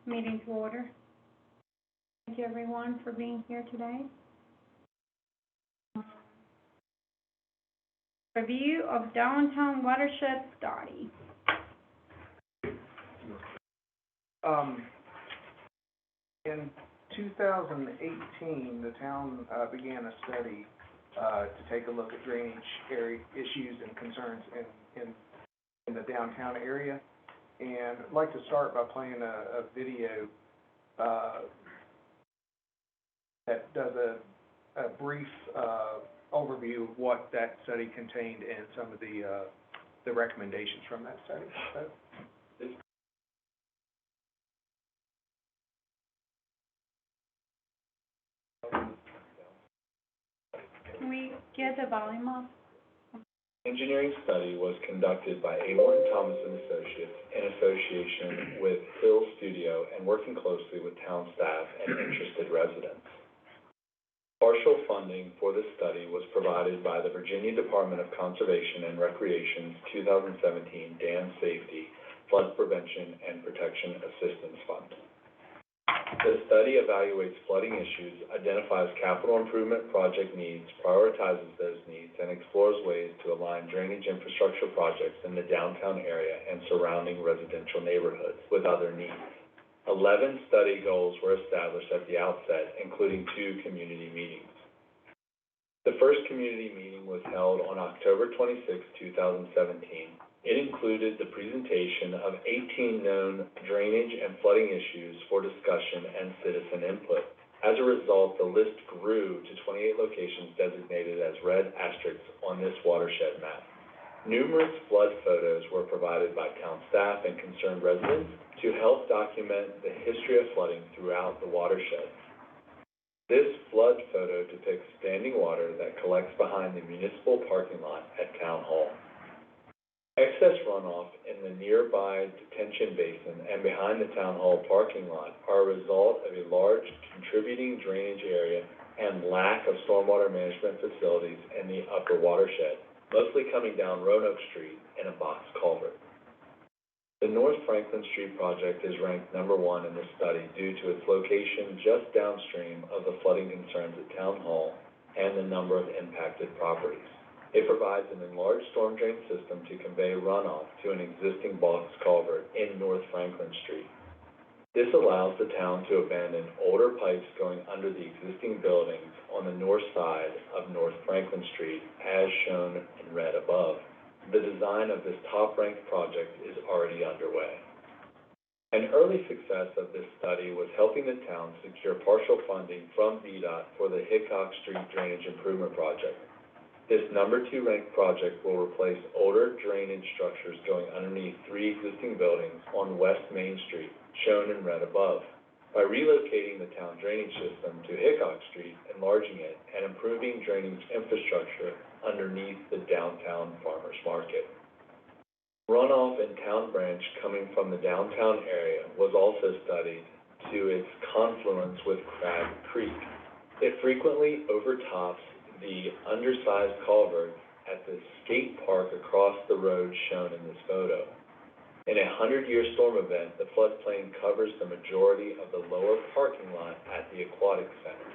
Meeting to order. Thank you, everyone, for being here today. Review of downtown watershed study. In 2018, the town began a study to take a look at drainage area issues and concerns in the downtown area. And I'd like to start by playing a video that does a brief overview of what that study contained and some of the recommendations from that study. So, can we get the volume up? Engineering study was conducted by A. Morton Thomas and Associates in association with Hill Studio and working closely with town staff and interested residents. Partial funding for this study was provided by the Virginia Department of Conservation and Recreation's 2017 Dam Safety, Flood Prevention, and Protection Assistance Fund. The study evaluates flooding issues, identifies capital improvement project needs, prioritizes those needs, and explores ways to align drainage infrastructure projects in the downtown area and surrounding residential neighborhoods with other needs. 11 study goals were established at the outset, including 2 community meetings. The first community meeting was held on October 26, 2017. It included the presentation of 18 known drainage and flooding issues for discussion and citizen input. As a result, the list grew to 28 locations designated as red asterisks on this watershed map. Numerous flood photos were provided by town staff and concerned residents to help document the history of flooding throughout the watershed. This flood photo depicts standing water that collects behind the municipal parking lot at Town Hall. Excess runoff in the nearby detention basin and behind the Town Hall parking lot are a result of a large contributing drainage area and lack of stormwater management facilities in the upper watershed, mostly coming down Roanoke Street in a box culvert. The North Franklin Street project is ranked #1 in the study due to its location just downstream of the flooding concerns at Town Hall and the number of impacted properties. It provides an enlarged storm drain system to convey runoff to an existing box culvert in North Franklin Street. This allows the town to abandon older pipes going under the existing buildings on the north side of North Franklin Street, as shown in red above. The design of this top-ranked project is already underway. An early success of this study was helping the town secure partial funding from VDOT for the Hickok Street Drainage Improvement Project. This #2 ranked project will replace older drainage structures going underneath 3 existing buildings on West Main Street, shown in red above. By relocating the town drainage system to Hickok Street, enlarging it, and improving drainage infrastructure underneath the downtown farmers market. Runoff in Town Branch coming from the downtown area was also studied to its confluence with Crab Creek. It frequently overtops the undersized culvert at the skate park across the road shown in this photo. In a 100-year storm event, the floodplain covers the majority of the lower parking lot at the Aquatic Center.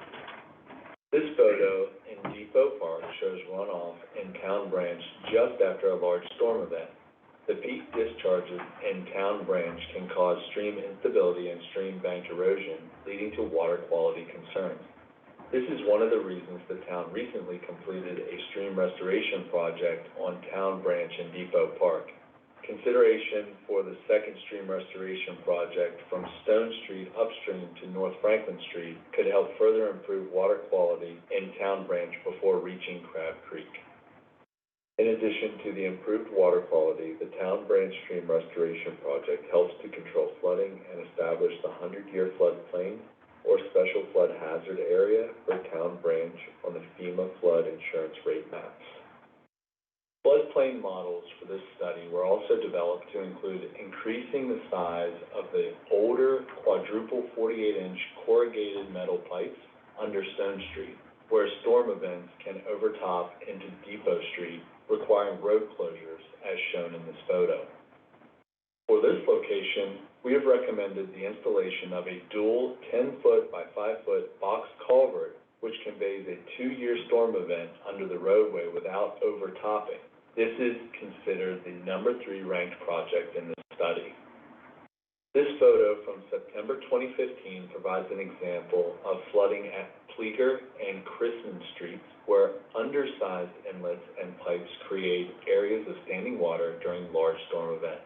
This photo in Depot Park shows runoff in Town Branch just after a large storm event. The peak discharges in Town Branch can cause stream instability and stream bank erosion, leading to water quality concerns. This is one of the reasons the town recently completed a stream restoration project on Town Branch and Depot Park. Consideration for the second stream restoration project from Stone Street upstream to North Franklin Street could help further improve water quality in Town Branch before reaching Crab Creek. In addition to the improved water quality, the Town Branch Stream Restoration Project helps to control flooding and establish the 100-year floodplain or special flood hazard area for Town Branch on the FEMA flood insurance rate maps. Floodplain models for this study were also developed to include increasing the size of the older quadruple 48-inch corrugated metal pipes under Stone Street, where storm events can overtop into Depot Street, requiring road closures as shown in this photo. For this location, we have recommended the installation of a dual 10-foot by 5-foot box culvert, which conveys a 2-year storm event under the roadway without overtopping. This is considered the number 3 ranked project in this study. This photo from September 2015 provides an example of flooding at Pleager and Chrisman Streets, where undersized inlets and pipes create areas of standing water during large storm events.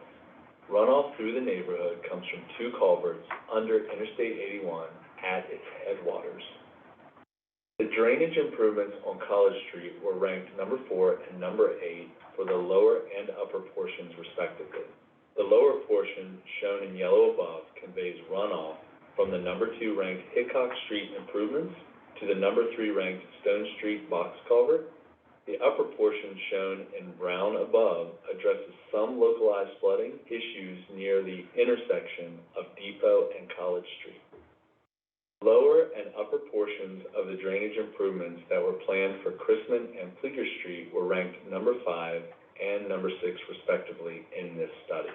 Runoff through the neighborhood comes from 2 culverts under Interstate 81 at its headwaters. The drainage improvements on College Street were ranked number 4 and number 8 for the lower and upper portions respectively. The lower portion, shown in yellow above, conveys runoff from the number 2 ranked Hickok Street improvements to the number 3 ranked Stone Street box culvert. The upper portion, shown in brown above, addresses some localized flooding issues near the intersection of Depot and College Street. Lower and upper portions of the drainage improvements that were planned for Chrisman and Pleager Street were ranked number 5 and number 6 respectively in this study.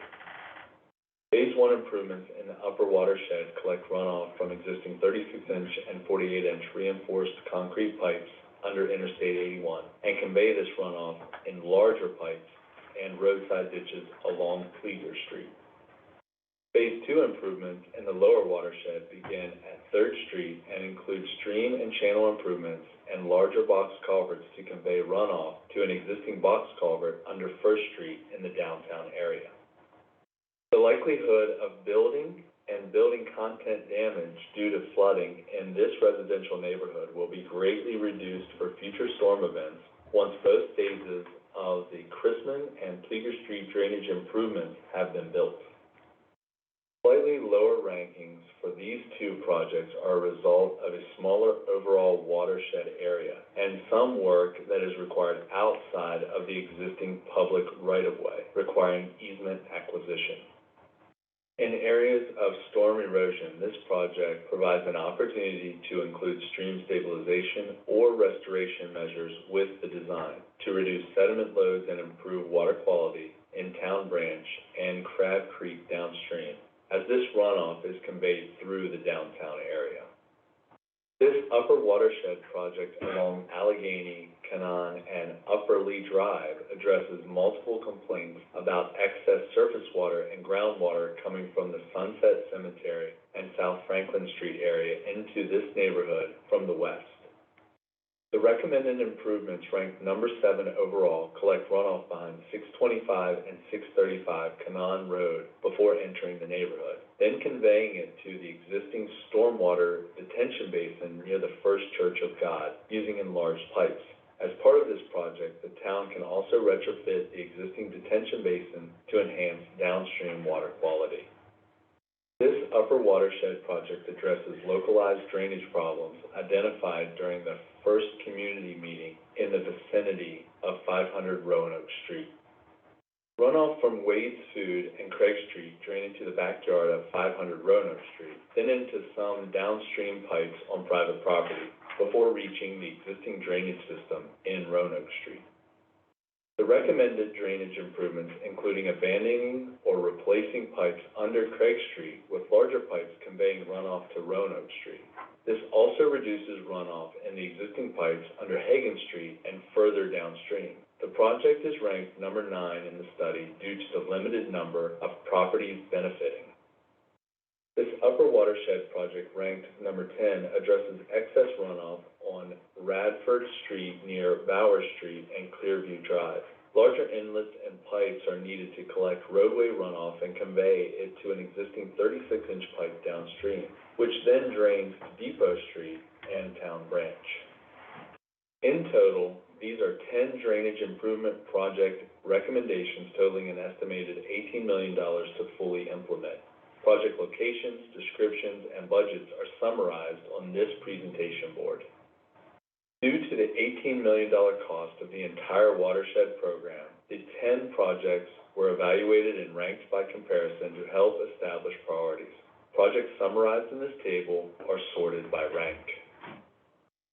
Phase 1 improvements in the upper watershed collect runoff from existing 36-inch and 48-inch reinforced concrete pipes under Interstate 81 and convey this runoff in larger pipes and roadside ditches along Pleager Street. Phase 2 improvements in the lower watershed begin at 3rd Street and include stream and channel improvements and larger box culverts to convey runoff to an existing box culvert under 1st Street in the downtown area. The likelihood of building and building content damage due to flooding in this residential neighborhood will be greatly reduced for future storm events once both phases of the Chrisman and Pleager Street drainage improvements have been built. Slightly lower rankings for these 2 projects are a result of a smaller overall watershed area and some work that is required outside of the existing public right-of-way, requiring easement acquisition. In areas of storm erosion, this project provides an opportunity to include stream stabilization or restoration measures with the design to reduce sediment loads and improve water quality in Town Branch and Crab Creek downstream, as this runoff is conveyed through the downtown area. This upper watershed project along Allegheny, Canaan, and Upper Lee Drive addresses multiple complaints about excess surface water and groundwater coming from the Sunset Cemetery and South Franklin Street area into this neighborhood from the west. The recommended improvements, ranked number 7 overall, collect runoff behind 625 and 635 Canaan Road before entering the neighborhood, then conveying it to the existing stormwater detention basin near the First Church of God using enlarged pipes. As part of this project, the town can also retrofit the existing detention basin to enhance downstream water quality. This upper watershed project addresses localized drainage problems identified during the first community meeting in the vicinity of 500 Roanoke Street. Runoff from Wade's Food and Craig Street drain into the backyard of 500 Roanoke Street, then into some downstream pipes on private property before reaching the existing drainage system in Roanoke Street. The recommended drainage improvements, including abandoning or replacing pipes under Craig Street with larger pipes conveying runoff to Roanoke Street. This also reduces runoff in the existing pipes under Hagan Street and further downstream. The project is ranked number 9 in the study due to the limited number of properties benefiting. This upper watershed project, ranked number 10, addresses excess runoff on Radford Street near Bauer Street and Clearview Drive. Larger inlets and pipes are needed to collect roadway runoff and convey it to an existing 36-inch pipe downstream, which then drains to Depot Street and Town Branch. In total, these are 10 drainage improvement project recommendations totaling an estimated $18 million to fully implement. Project locations, descriptions, and budgets are summarized on this presentation board. Due to the $18 million cost of the entire watershed program, the 10 projects were evaluated and ranked by comparison to help establish priorities. Projects summarized in this table are sorted by rank.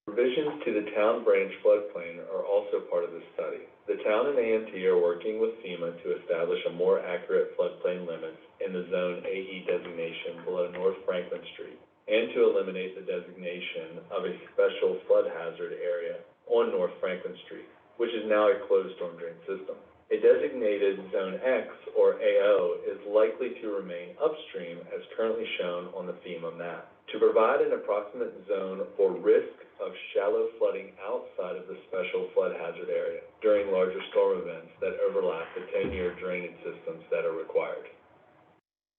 The Revisions to the town branch floodplain are also part of this study. The town and AMT are working with FEMA to establish a more accurate floodplain limits in the Zone AE designation below North Franklin Street, and to eliminate the designation of a special flood hazard area on North Franklin Street, which is now a closed storm drain system. A designated Zone X, or AO, is likely to remain upstream as currently shown on the FEMA map. To provide an approximate zone for risk of shallow flooding outside of the special flood hazard area during larger storm events that overlap the 10-year drainage systems that are required.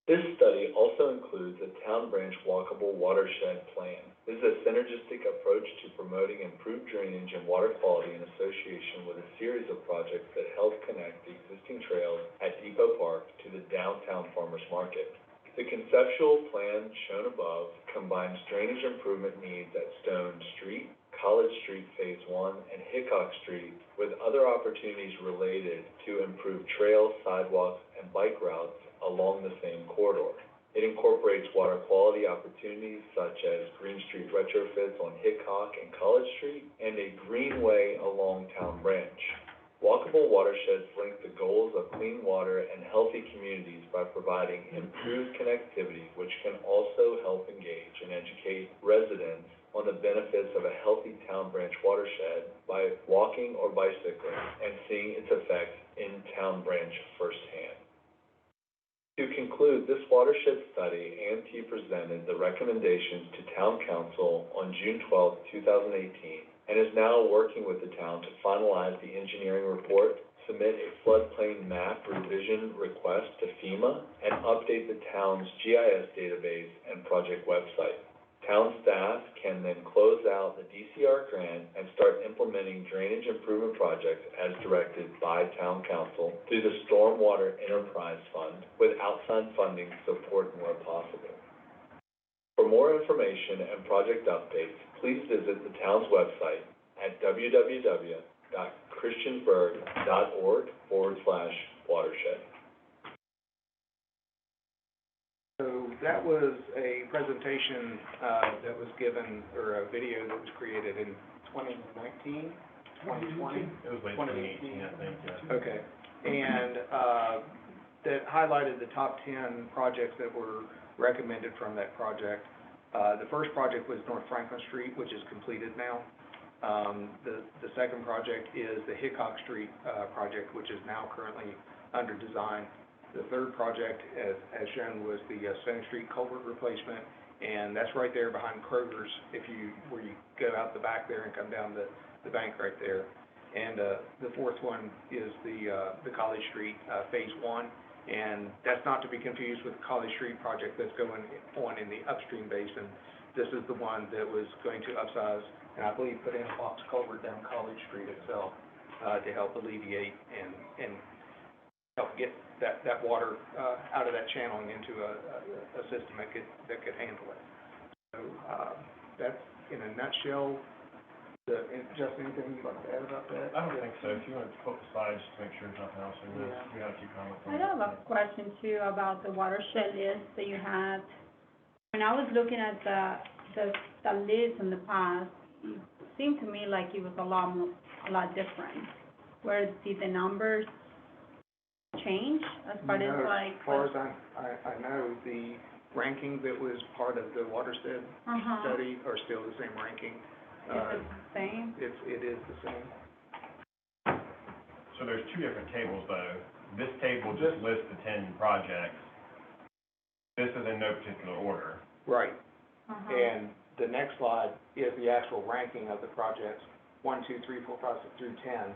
This study also includes a town branch walkable watershed plan. This is a synergistic approach to promoting improved drainage and water quality in association with a series of projects that help connect the existing trails at Depot Park to the downtown farmers market. The conceptual plan shown above combines drainage improvement needs at Stone Street, College Street Phase 1, and Hickok Street with other opportunities related to improve trails, sidewalks, and bike routes along the same corridor. It incorporates water quality opportunities such as Green Street retrofits on Hickok and College Street, and a greenway along Town Branch. Walkable watersheds link the goals of clean water and healthy communities by providing improved connectivity, which can also help engage and educate residents on the benefits of a healthy Town Branch watershed by walking or bicycling and seeing its effects in Town Branch firsthand. To conclude this watershed study, AMT presented the recommendations to Town Council on June 12, 2018, and is now working with the town to finalize the engineering report, submit a floodplain map revision request to FEMA, and update the town's GIS database and project website. Town staff can then close out the DCR grant and start implementing drainage improvement projects as directed by Town Council through the Stormwater Enterprise Fund with outside funding support where possible. For more information and project updates, please visit the town's website at www.christiansburg.org/watershed. So that was a presentation that was given, or a video that was created in 2019, 2020? It was late 2018, I think, yeah. Okay. And that highlighted the top 10 projects that were recommended from that project. The first project was North Franklin Street, which is completed now. The second project is the Hickok Street project, which is now currently under design. The third project, as shown, was the Stone Street culvert replacement, and that's right there behind Kroger's, where you go out the back there and come down the bank right there. And the fourth one is the College Street Phase 1, and that's not to be confused with the College Street project that's going on in the upstream basin. This is the one that was going to upsize, and I believe put in a box culvert down College Street itself to help alleviate and help get that water out of that channel and into a system that could handle it. So that's in a nutshell. Justin, anything you'd like to add about that? I don't think so. If you want to flip the slide just to make sure there's nothing else in this, we have a few comments on I have a question too about the watershed list that you had. When I was looking at the list in the past, it seemed to me like it was a lot different. Where did the numbers change as far as like? As far as I know, the ranking that was part of the Watershed study are still the same ranking. Is it the same? It is the same. So there's two different tables though. This table just lists the 10 projects. This is in no particular order. Right. And the next slide is the actual ranking of the projects, 1, 2, 3, 4, 5, 6 through 10.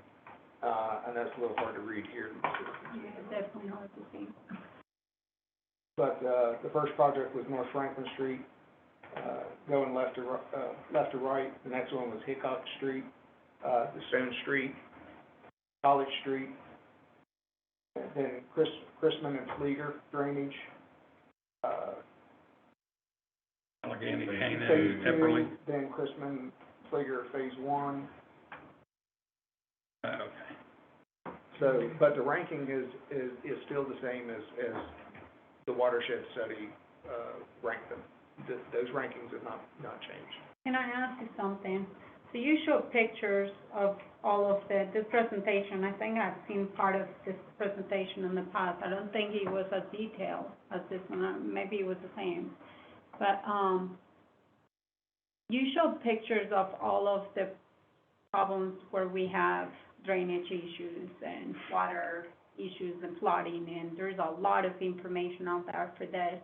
And that's a little hard to read here. Yeah, definitely hard to see. But the first project was North Franklin Street, going left to right. The next one was Hickok Street, the Stone Street, College Street, then Chrisman and Fleeger drainage. Allegheny, Phase Kano, 2, Epperly. then Chrisman, Fleeger, Phase 1. Okay. So, but the ranking is still the same as the Watershed study ranked them. Those rankings have not changed. Can I ask you something? So you showed pictures of all of this presentation. I think I've seen part of this presentation in the past. I don't think it was as detailed as this one. Maybe it was the same. But, you showed pictures of all of the problems where we have drainage issues and water issues and flooding, and there's a lot of information out there for this,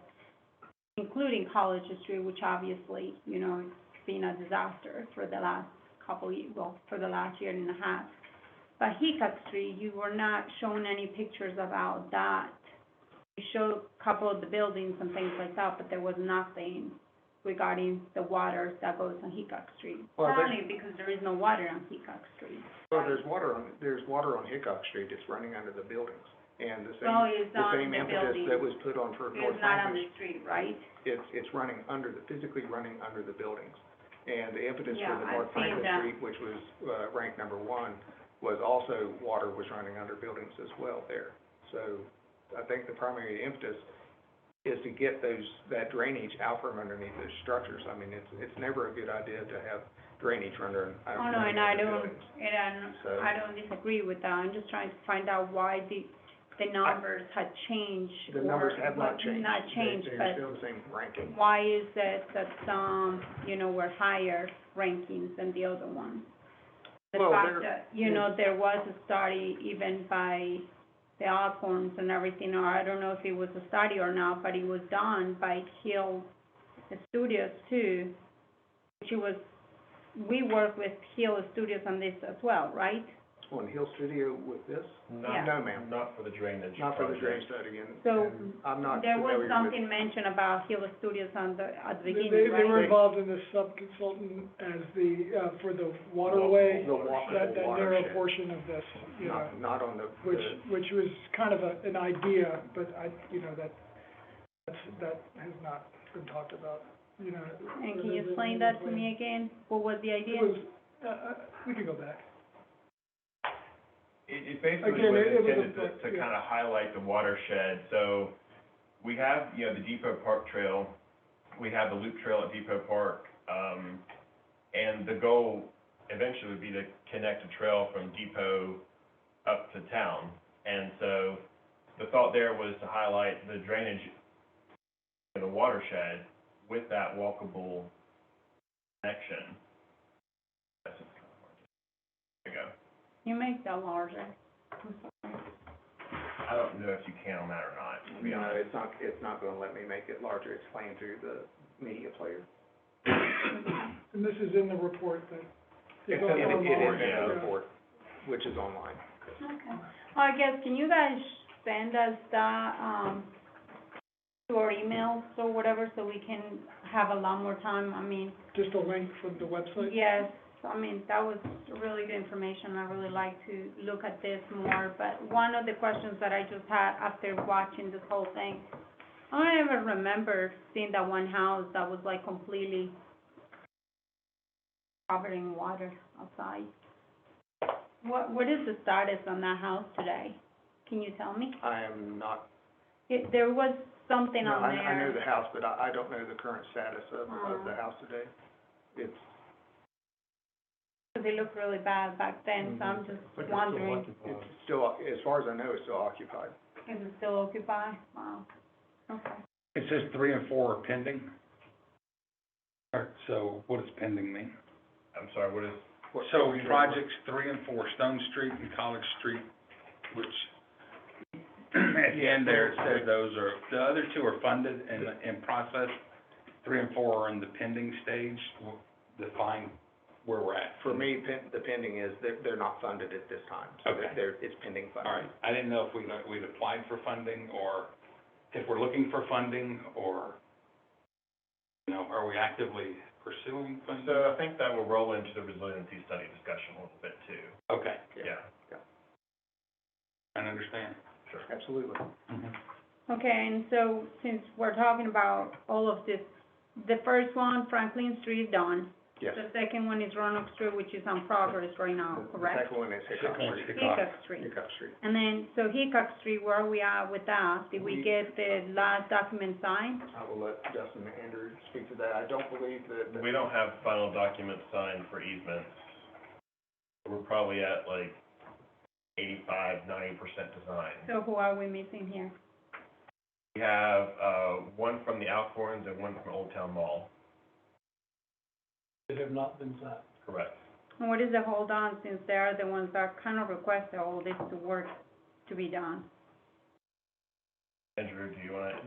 including College Street, which obviously, you know, it's been a disaster for the last for the last year and a half. But Hickok Street, you were not showing any pictures about that. You showed a couple of the buildings and things like that, but there was nothing regarding the water that goes on Hickok Street. Well, Probably because there is no water on Hickok Street. Well, there's water on Hickok Street, it's running under the buildings, and Well, it's the on same the impetus building. that was put on for North It's not on Franklin, the street, right? it's running physically running under the buildings. And the impetus Yeah, for the I've North seen Franklin that. Street, which was, ranked number 1, was also water was running under buildings as well there. So I think the primary impetus is to get that drainage out from underneath those structures. I mean, it's never a good idea to have drainage running Oh, no, and under buildings. So- I don't disagree with that. I'm just trying to find out why the numbers had changed. The numbers or have not what- changed. Not changed, They're but still the same ranking. why is it that some, you know, were higher rankings than the other ones? The Well, fact there- that, you know, there was a study even by the Osborns and everything, or I don't know if it was a study or not, but it was done by Hill Studios too, we work with Hill Studios on this as well, right? On Hill Studio with this? Yeah. No, ma'am, Not for the drainage not for the project. drainage study, So, and I'm not There familiar was with. something mentioned about Hill Studios at the beginning, They right? were involved in this sub-consultant as for the waterway, The Walkable that narrow Watershed. portion of this, you know, Not on the, which was kind of an idea, but that has not been talked about, you know. And can you explain that to me again? What was the idea? It was, we can go back. It basically Again, was it was a intended book, to yeah. kind of highlight the watershed. So we have, you know, the Depot Park Trail, we have the Loop Trail at Depot Park, and the goal eventually would be to connect a trail from Depot up to town. And so the thought there was to highlight the drainage in the watershed with that walkable connection. That's just kind of hard. There you go. You make that larger. I don't know if you can on that or not, to be no, honest. it's not gonna let me make it larger, it's playing through the media player. And this is in the report that. It is online, in the yeah. report, which is online. Okay. Well, I guess, can you guys send us that, to our emails or whatever, so we can have a lot more time? I mean, Just a link from the website? yes, I mean, that was really good information. I really like to look at this more. But one of the questions that I just had after watching this whole thing, I don't even remember seeing that one house that was like completely covered in water outside. What is the status on that house today? Can you tell me? I am not, There was something no, on there. I know the house, but I don't know the current status of the house today. It's, They looked really bad back then, so I'm just wondering, it's still, as far as I know, it's still occupied. is it still occupied? Wow, okay. It says 3 and 4 are pending. So what does pending mean? I'm sorry, what is, So projects 3 and 4, Stone Street and College Street, which at the end there, it says those are, the other 2 are funded and in process. 3 and 4 are in the pending stage. Define where we're at. For me, the pending is, they're not funded at this time, so Okay. it's pending funding. All right, I didn't know if we'd applied for funding, or if we're looking for funding, or, you know, are we actively pursuing funding? so I think that will roll into the resiliency study discussion a little bit too. Okay, Yeah. I understand. Sure. Absolutely. Okay, and so since we're talking about all of this, the first one, Franklin Street, done. Yes. The second one is Roanoke Street, which is on progress right now, The correct? second one is Hickok Street. Hickok Street. Hickok Street. And then, so Hickok Street, where are we at with that? Did we get the last document signed? I will let Justin and Andrew speak to to that. I don't believe that. We don't have final documents signed for easements. We're probably at like 85–90% design. So who are we missing here? We have, one from the Alcorns and one from Old Town Mall. They have not been signed. Correct. And what is the hold on, since they are the ones that kind of requested all this to work to be done? Andrew, do you want to?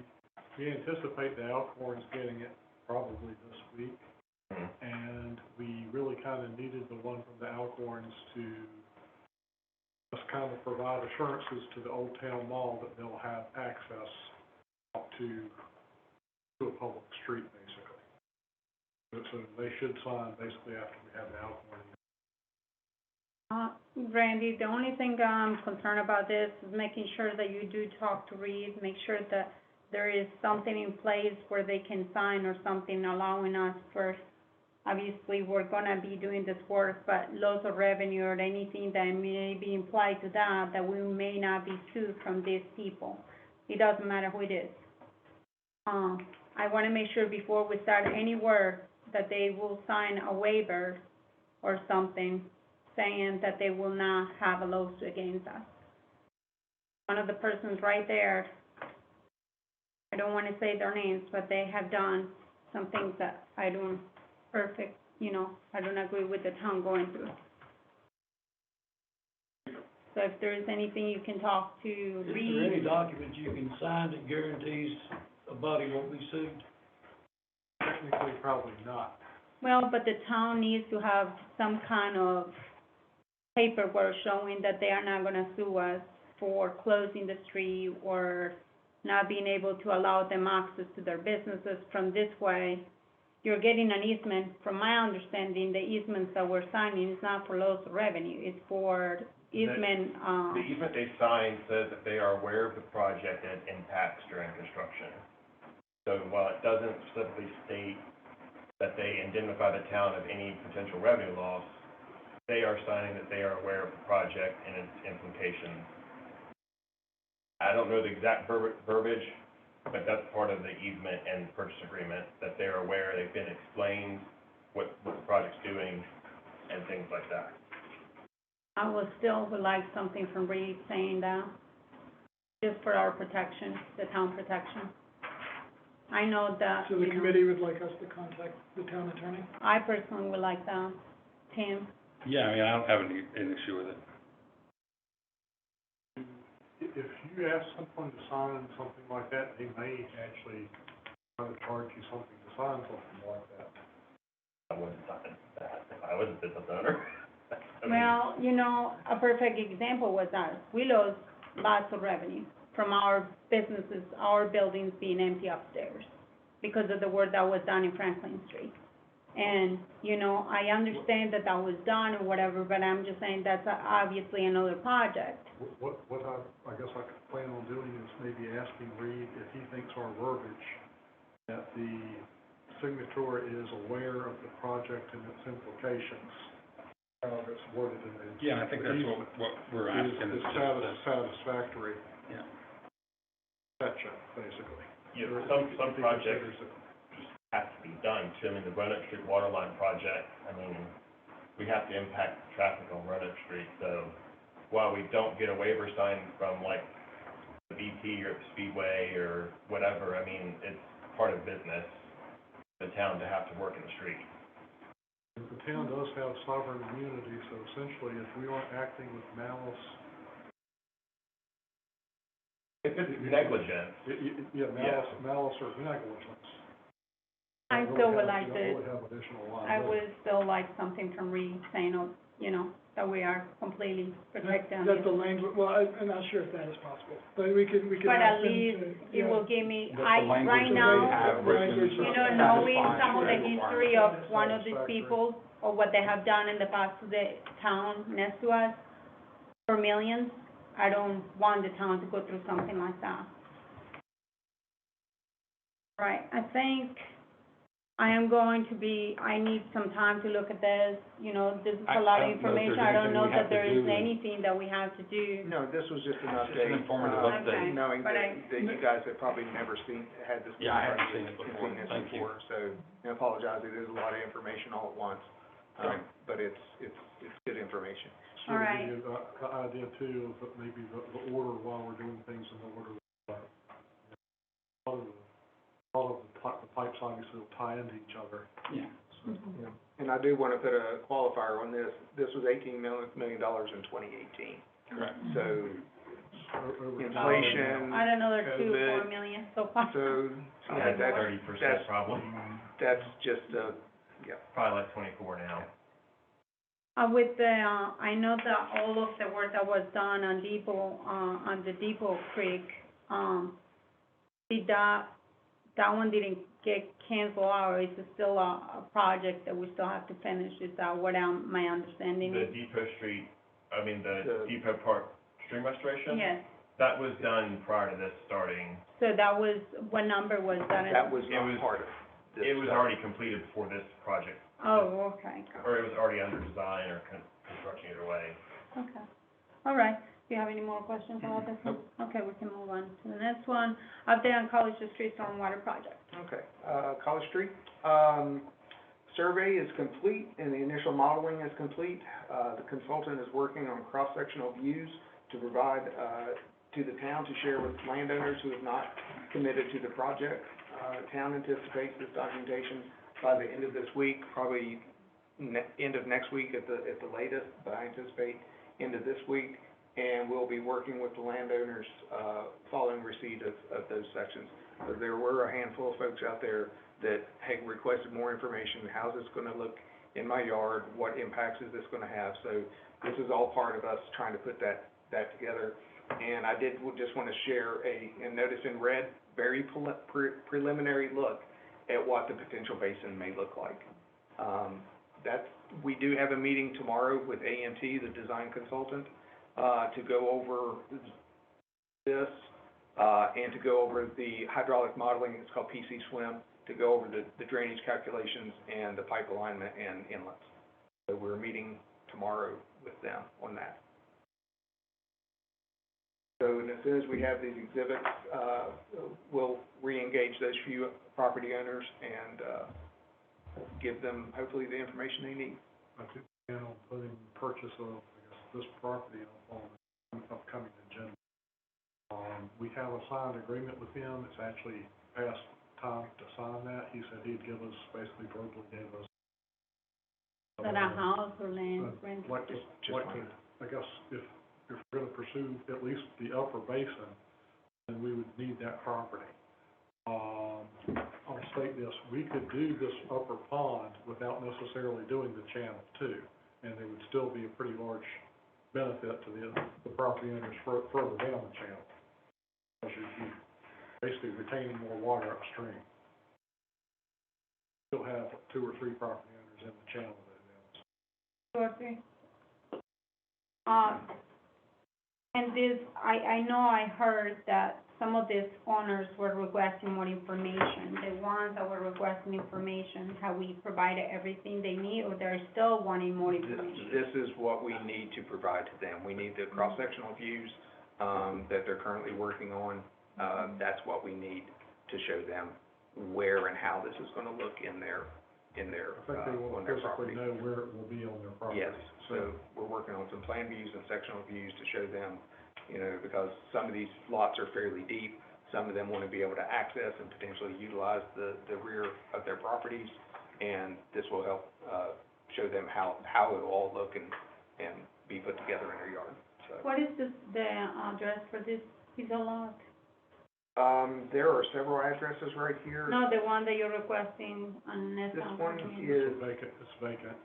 We anticipate the Alcorns getting it probably this week, and we really kind of needed the one from the Alcorns to just kind of provide assurances to the Old Town Mall that they'll have access up to a public street, basically. So they should sign basically after we have the Alcorn. Randy, the only thing I'm concerned about this is making sure that you do talk to Reed, make sure that there is something in place where they can sign or something allowing us first. Obviously, we're gonna be doing this work, but loss of revenue or anything that may be implied to that, that we may not be sued from these people. It doesn't matter who it is. I wanna make sure before we start any work that they will sign a waiver or something saying that they will not have a lawsuit against us. One of the persons right there, I don't want to say their names, but they have done some things that I don't I don't agree with the town going through. So if there is anything you can talk to Is Reed. there any document you can sign that guarantees a body won't be sued? Technically, probably not. Well, but the town needs to have some kind of paperwork showing that they are not gonna sue us for closing the street or not being able to allow them access to their businesses from this way. You're getting an easement, from my understanding, the easements that we're signing is not for loss of revenue, it's for easement, The easement they signed says that they are aware of the project and its impacts during construction. So while it doesn't specifically state that they indemnify the town of any potential revenue loss, they are signing that they are aware of the project and its implications. I don't know the exact verbiage, but that's part of the easement and purchase agreement, that they're aware, they've been explained what the project's doing and things like that. I would like something from Reed saying that, just for our protection, the town protection. I know that, So the committee would like us to contact the town attorney? I personally would like that. Tim? Yeah, I mean, I don't have an issue with it. If you ask someone to sign something like that, they may actually try to charge you something to sign something like that. I wouldn't sign that if I was a business owner. I mean, Well, a perfect example was us. We lost lots of revenue from our businesses, our buildings being empty upstairs because of the work that was done in Franklin Street. And, I understand that was done or whatever, but I'm just saying that's obviously another project. What I guess I could plan on doing is maybe asking Reed if he thinks our verbiage, that the signature is aware of the project and its implications, how it's worded in the. Yeah, I think that's what we're asking. Is satisfactory. Yeah. Section, basically. Yeah, some projects have to be done too. I mean, the Roanoke Street water line project, we have to impact traffic on Roanoke Street, so while we don't get a waiver signed from like the BP or the Speedway or whatever, it's part of business, the town to have to work in the street. The town does have sovereign immunity, so essentially if we aren't acting with malice. If it's negligence. Malice or negligence. I still would like You to, don't really have additional I liability. would still like something from Reed saying, that we are completely protected on That's the this. language, well, I'm not sure if that is possible, but we can But ask at them least to, it will give me, That's the language right that now, they have written. knowing some of the history of Satisfactory. one of these people, or what they have done in the past to the town next to us for millions, I don't want the town to go through something like that. Right, I think I need some time to look at this, you know, this is a lot of I don't know if there's information. I don't anything know we have that to there is do. anything that we have to do. No, this was just an It's just update. an informative uh, update. Knowing But that you guys have probably never had this. Yeah, I haven't seen it before. Seen this Thank you. before, so I apologize, it is a lot of information all at once. Right. But it's good information. So All right. the idea too is that maybe the order while we're doing things in the order, all of the pipes obviously will tie into each other. Yeah. So, Mhm. Yeah. And I do want to put a qualifier on this. This was $18 million in 2018. Correct. So over- inflation, I don't know, they're 2 or 4 COVID. million so far. so, yeah, That's that's, 30% probably, that's just, yeah. probably like 24 now. With the, I know that all of the work that was done on on the Depot Creek, that one didn't get canceled out, or is it still a project that we still have to finish? Is that what my understanding The is? The- Depot Park stream restoration? Yes, That was done prior to this starting. so that was, what number was that? That was It not was- part of this. It was already completed before this project, Oh, okay, or it was already under design or construction either way. okay. All right, do you have any more questions about this one? Okay, we can move on to the next one. Update on College Street Stormwater Project. Okay, College Street, survey is complete and the initial modeling is complete. The consultant is working on cross-sectional views to provide, to the town to share with landowners who have not committed to the project. Town anticipates this documentation by the end of this week, probably end of next week at the latest, but I anticipate end of this week. And we'll be working with the landowners, following receipt of those sections. There were a handful of folks out there that had requested more information, how's this gonna look in my yard, what impacts is this gonna have? So this is all part of us trying to put that together. And I just wanna share a notice in red, very preliminary look at what the potential basin may look like. We do have a meeting tomorrow with AMT, the design consultant, to go over this, and to go over the hydraulic modeling, it's called PC Swim, to go over the drainage calculations and the pipe alignment and inlets. So we're meeting tomorrow with them on that. So as soon as we have these exhibits, we'll re-engage those few property owners and, give them hopefully the information they need. I think, putting purchase of, I guess, this property on the upcoming agenda. We have a signed agreement with him, it's actually past time to sign that, he said he'd give us, basically verbally gave us. Is that a house or land rent? Like to, I guess, if we're gonna pursue at least the upper basin, then we would need that property. I'll state this, we could do this upper pond without necessarily doing the channel too, and there would still be a pretty large benefit to the property owners further down the channel. Because you're basically retaining more water upstream. Still have 2 or 3 property owners in the channel that it is. And this, I know I heard that some of these owners were requesting more information. The ones that were requesting information, have we provided everything they need, or they're still wanting more information? This is what we need to provide to them. We need the cross-sectional views, that they're currently working on. That's what we need to show them where and how this is gonna look in their, I think they will on their physically property. know where it will be on their property. Yes, so we're working on some plan views and sectional views to show them, you know, because some of these lots are fairly deep. Some of them want to be able to access and potentially utilize the rear of their properties. And this will help, show them how it will all look and be put together in their yard, so. What is the address for this piece of lot? There are several addresses right here. No, the one that you're requesting on this This one. one It's is, vacant, it's vacant.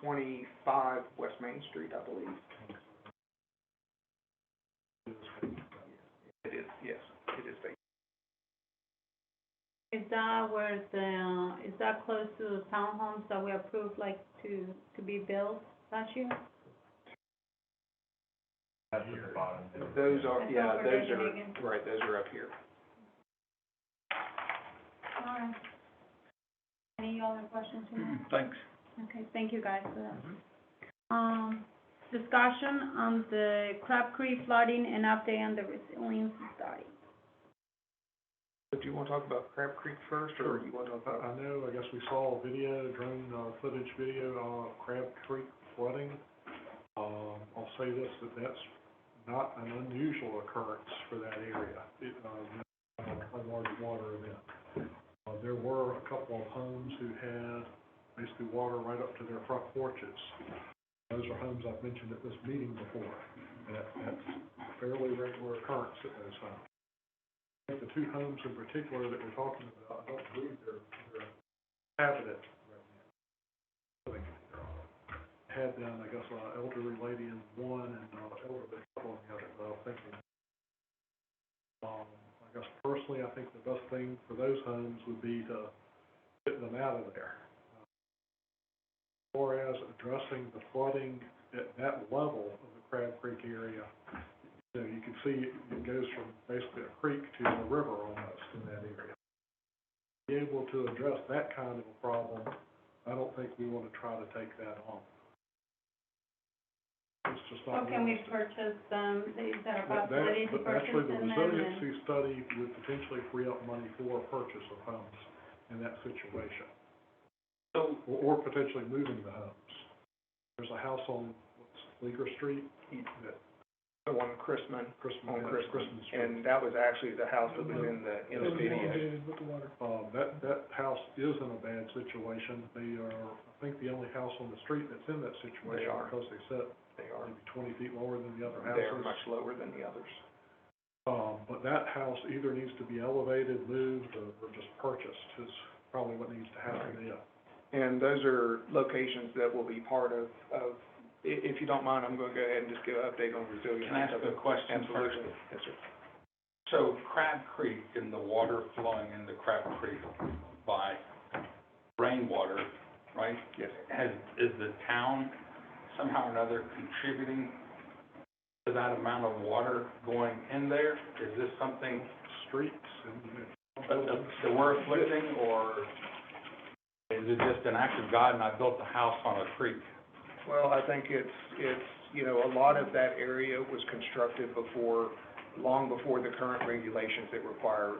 25 West Main Street, I believe. It is, yes, it is vacant. Is that where is that close to the townhomes that we approved, like, to be built last year? That's at the bottom. Those are, That's yeah, over those there, are, Hagen. right, those are up here. All right. Any other questions from you? Thanks. Okay, thank you guys for that. Discussion on the Crab Creek flooding and update on the resiliency study. Do you wanna talk about Crab Creek first, or you wanna talk about? I know, I guess we saw a video, drone, footage video of Crab Creek flooding. I'll say this, that that's not an unusual occurrence for that area. It, a large water event. There were a couple of homes who had basically water right up to their front porches. Those are homes I've mentioned at this meeting before. That's a fairly regular occurrence at those homes. I think the two homes in particular that we're talking about, I don't believe they're habited right now. Had been, I guess, an elderly lady in one and an elderly couple in the other, but I'm thinking, I guess personally, I think the best thing for those homes would be to get them out of there. As far as addressing the flooding at that level of the Crab Creek area, you know, you can see it goes from basically a creek to a river almost in that area. To be able to address that kind of a problem, I don't think we want to try to take that on. It's just not So can we realistic. purchase them, is there a possibility to purchase Actually, the them resiliency study would potentially free up money for a purchase of homes in that situation, So, or potentially moving the homes. There's a house on, Leaguer Street, that, The one Chrisman, Christmas, on Christmas Christmas, Street. and that was actually the house that was in the video. Inundated with the water. That house is in a bad situation. They are, I think, the only house on the street that's in that situation. They are. Because they sit They are, maybe 20 feet lower than the other they're houses. much lower than the others. But that house either needs to be elevated, moved, or just purchased, is probably what needs to happen there. And those are locations that will be part of, if you don't mind, I'm gonna go ahead and just give an update on resilience. can I ask a question first? Absolutely, yes, sir. So Crab Creek and the water flowing into Crab Creek by rainwater, right? Yes. Is the town somehow or another contributing to that amount of water going in there? Is this something Streets and, that we're afflicting, or is it just an act of God and I built the house on a creek? Well, I think it's, you know, a lot of that area was constructed long before the current regulations that require,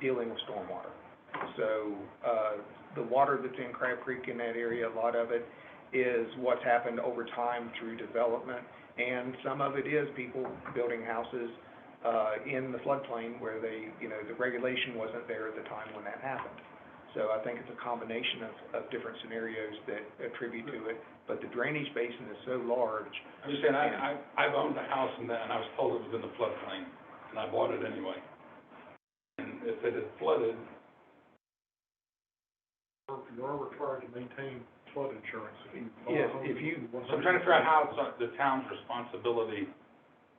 dealing with stormwater. So, the water that's in Crab Creek in that area, a lot of it is what's happened over time through development, and some of it is people building houses, in the floodplain where they, you know, the regulation wasn't there at the time when that happened. So I think it's a combination of different scenarios that attribute to it, but the drainage basin is so large. I'm just saying, I've owned a house and I was told it was in the floodplain, and I bought it anyway. And if it had flooded, you are required to maintain flood insurance. Yes, if you, so I'm trying to figure out how it's the town's responsibility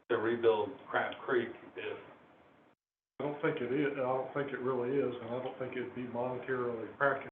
to rebuild Crab Creek if I don't think it is, I don't think it really is, and I don't think it'd be monetarily practical